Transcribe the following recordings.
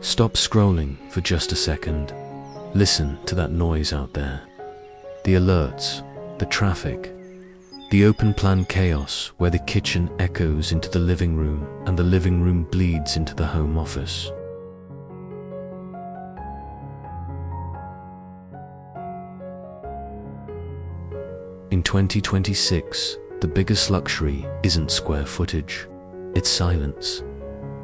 Stop scrolling for just a second. Listen to that noise out there. The alerts, the traffic, the open plan chaos where the kitchen echoes into the living room and the living room bleeds into the home office. In 2026, the biggest luxury isn't square footage, it's silence.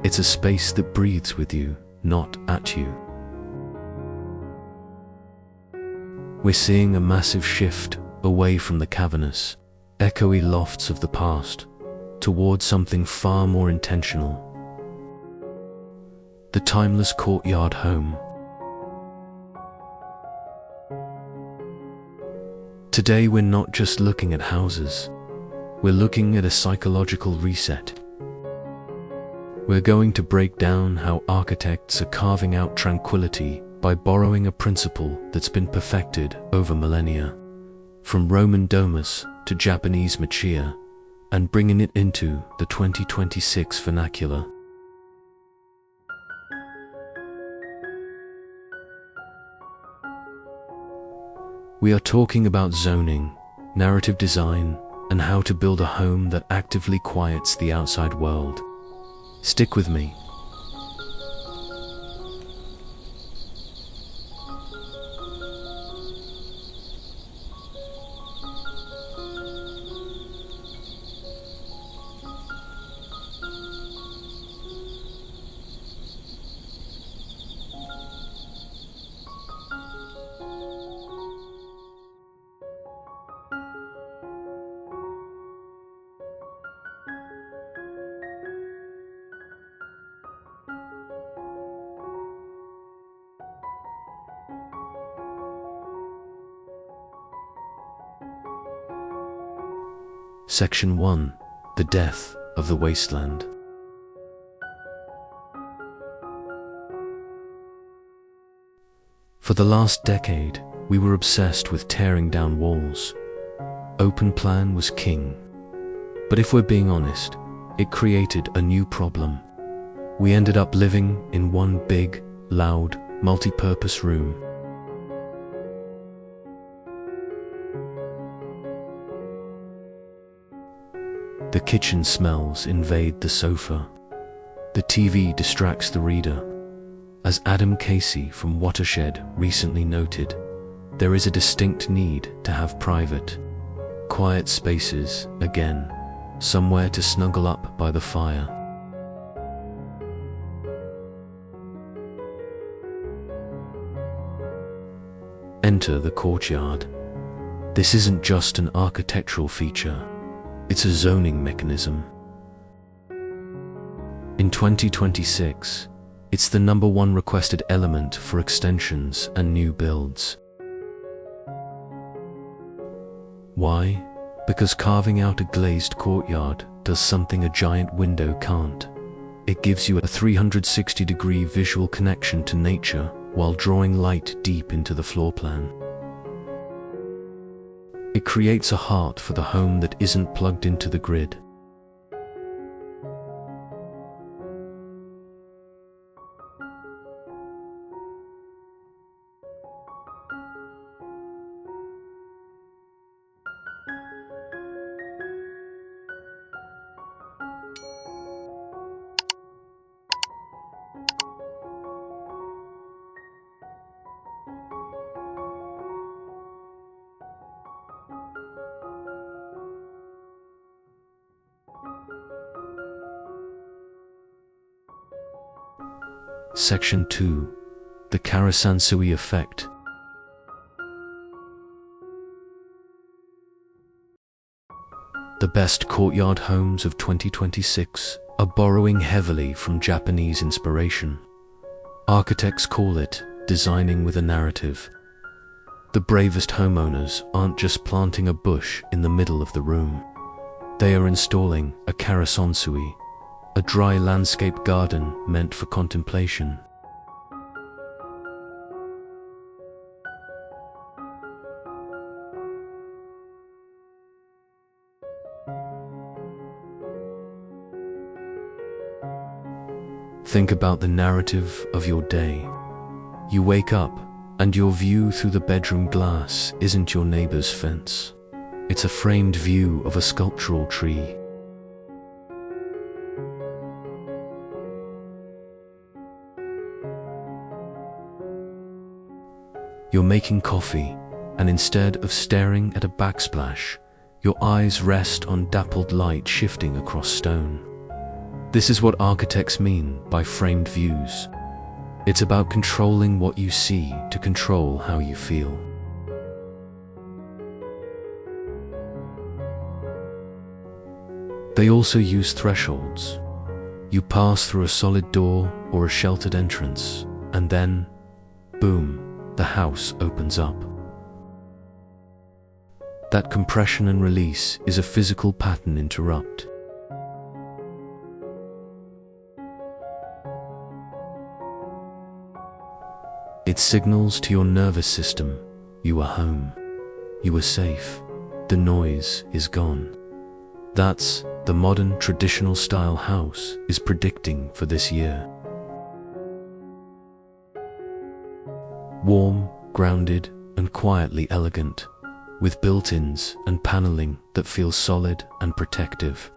It's a space that breathes with you, not at you. We're seeing a massive shift away from the cavernous, echoey lofts of the past towards something far more intentional. The Timeless Courtyard Home. Today we're not just looking at houses, we're looking at a psychological reset. We're going to break down how architects are carving out tranquility by borrowing a principle that's been perfected over millennia, from Roman domus to Japanese machiya, and bringing it into the 2026 vernacular. We are talking about zoning, narrative design, and how to build a home that actively quiets the outside world. Stick with me. Section 1. The Death of the Wasteland. For the last decade, we were obsessed with tearing down walls. Open plan was king. But if we're being honest, it created a new problem. We ended up living in one big, loud, multi-purpose room. The kitchen smells invade the sofa. The TV distracts the reader. As Adam Casey from Watershed recently noted, there is a distinct need to have private, quiet spaces again, somewhere to snuggle up by the fire. Enter the courtyard. This isn't just an architectural feature. It's a zoning mechanism. In 2026, it's the #1 requested element for extensions and new builds. Why? Because carving out a glazed courtyard does something a giant window can't. It gives you a 360-degree visual connection to nature while drawing light deep into the floor plan. It creates a heart for the home that isn't plugged into the grid. Section 2. The Karesansui effect. The best courtyard homes of 2026 are borrowing heavily from Japanese inspiration. Architects call it designing with a narrative. The bravest homeowners aren't just planting a bush in the middle of the room. They are installing a Karesansui, a dry landscape garden meant for contemplation. Think about the narrative of your day. You wake up, and your view through the bedroom glass isn't your neighbor's fence. It's a framed view of a sculptural tree. You're making coffee, and instead of staring at a backsplash, your eyes rest on dappled light shifting across stone. This is what architects mean by framed views. It's about controlling what you see to control how you feel. They also use thresholds. You pass through a solid door or a sheltered entrance, and then, boom, the house opens up. That compression and release is a physical pattern interrupt. It signals to your nervous system, you are home, you are safe, the noise is gone. That's the modern traditional style house is predicting for this year. Warm, grounded, and quietly elegant, with built-ins and paneling that feels solid and protective.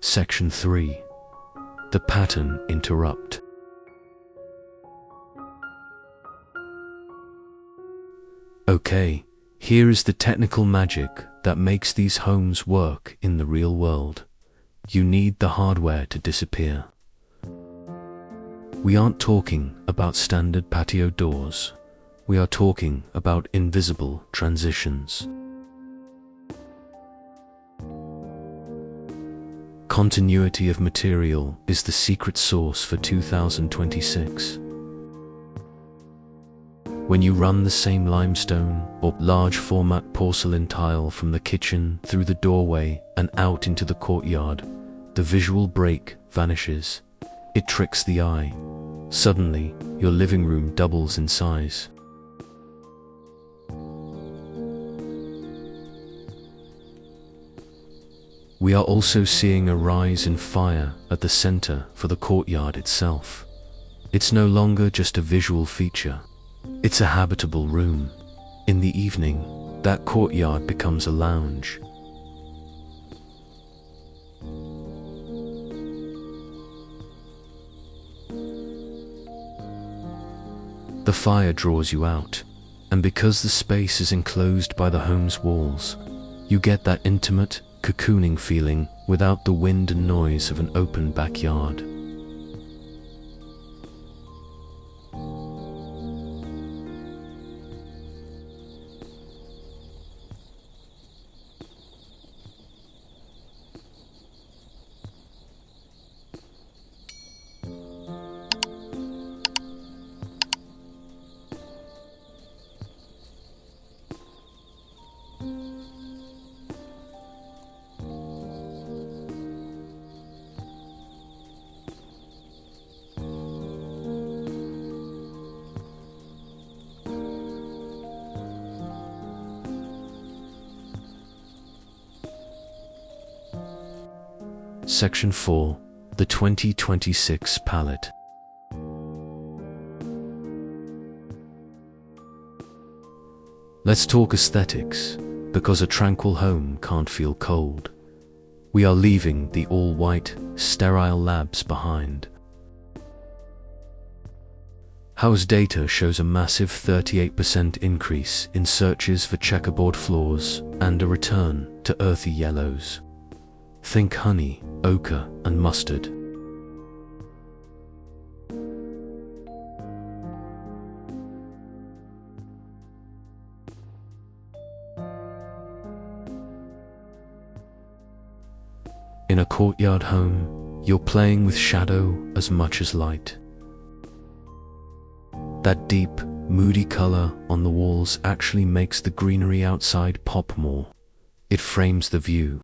Section 3. The pattern interrupt. Okay, here is the technical magic that makes these homes work in the real world. You need the hardware to disappear. We aren't talking about standard patio doors. We are talking about invisible transitions. Continuity of material is the secret sauce for 2026. When you run the same limestone or large format porcelain tile from the kitchen through the doorway and out into the courtyard, the visual break vanishes. It tricks the eye. Suddenly, your living room doubles in size. We are also seeing a rise in fire at the center for the courtyard itself. It's no longer just a visual feature. It's a habitable room. In the evening, that courtyard becomes a lounge. The fire draws you out, and because the space is enclosed by the home's walls, you get that intimate, cocooning feeling without the wind and noise of an open backyard. Section 4. The 2026 Palette. Let's talk aesthetics. because a tranquil home can't feel cold. We are leaving the all-white, sterile labs behind. House data shows a massive 38% increase in searches for checkerboard floors and a return to earthy yellows. Think honey, ochre, and mustard. In a courtyard home, you're playing with shadow as much as light. That deep, moody color on the walls actually makes the greenery outside pop more. It frames the view.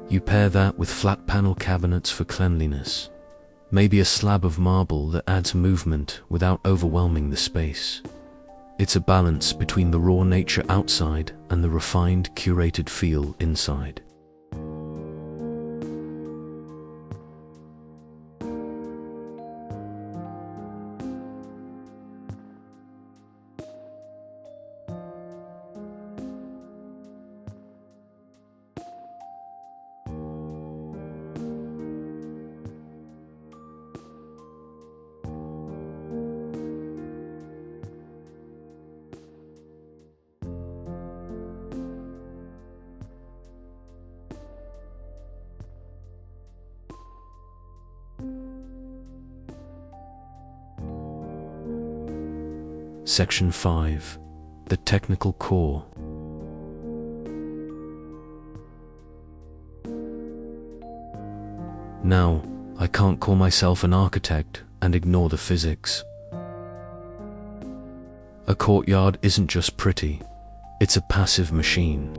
You pair that with flat panel cabinets for cleanliness. Maybe a slab of marble that adds movement without overwhelming the space. It's a balance between the raw nature outside and the refined, curated feel inside. Section 5. The technical core. Now, I can't call myself an architect and ignore the physics. A courtyard isn't just pretty, it's a passive machine.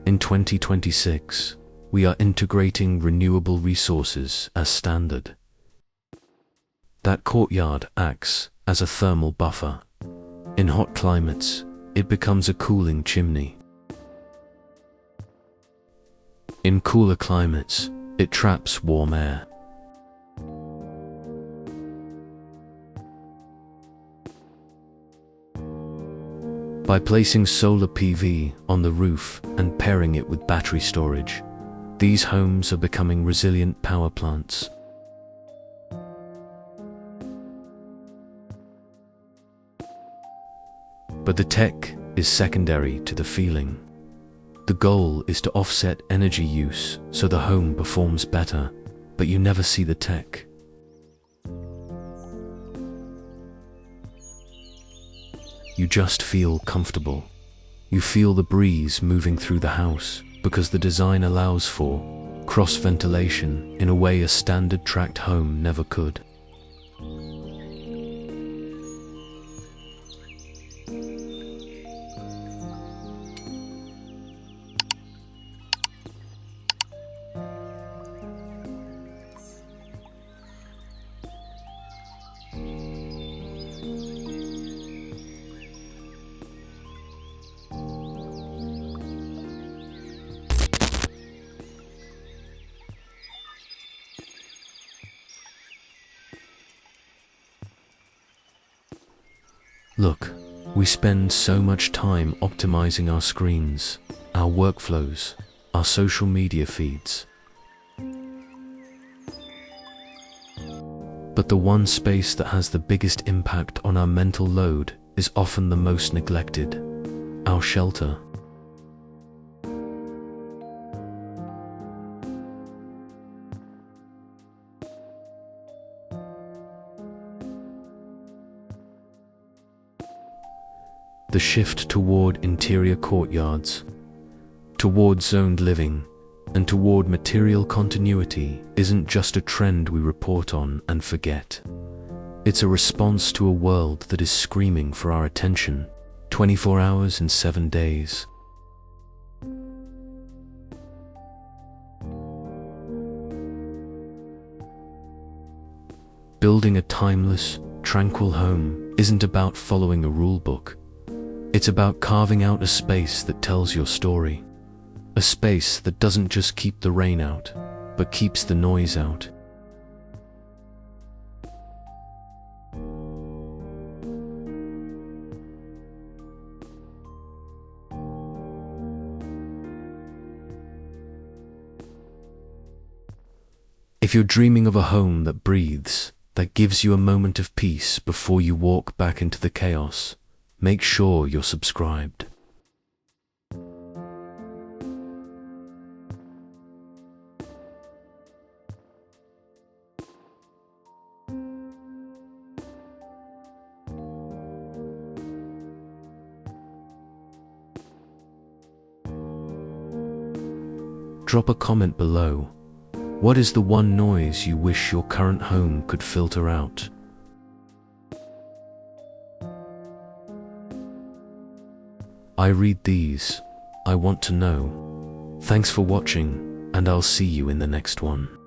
In 2026, we are integrating renewable resources as standard. That courtyard acts as a thermal buffer. In hot climates, it becomes a cooling chimney. In cooler climates, it traps warm air. By placing solar PV on the roof and pairing it with battery storage, these homes are becoming resilient power plants. But the tech is secondary to the feeling. The goal is to offset energy use so the home performs better, but you never see the tech. You just feel comfortable. You feel the breeze moving through the house, because the design allows for cross-ventilation in a way a standard tract home never could. Look, we spend so much time optimizing our screens, our workflows, our social media feeds. But the one space that has the biggest impact on our mental load is often the most neglected: our shelter. The shift toward interior courtyards, toward zoned living, and toward material continuity isn't just a trend we report on and forget. It's a response to a world that is screaming for our attention, 24 hours in 7 days. Building a timeless, tranquil home isn't about following a rule book. It's about carving out a space that tells your story. A space that doesn't just keep the rain out, but keeps the noise out. If you're dreaming of a home that breathes, that gives you a moment of peace before you walk back into the chaos, make sure you're subscribed. Drop a comment below. What is the one noise you wish your current home could filter out? I read these. I want to know. Thanks for watching, and I'll see you in the next one.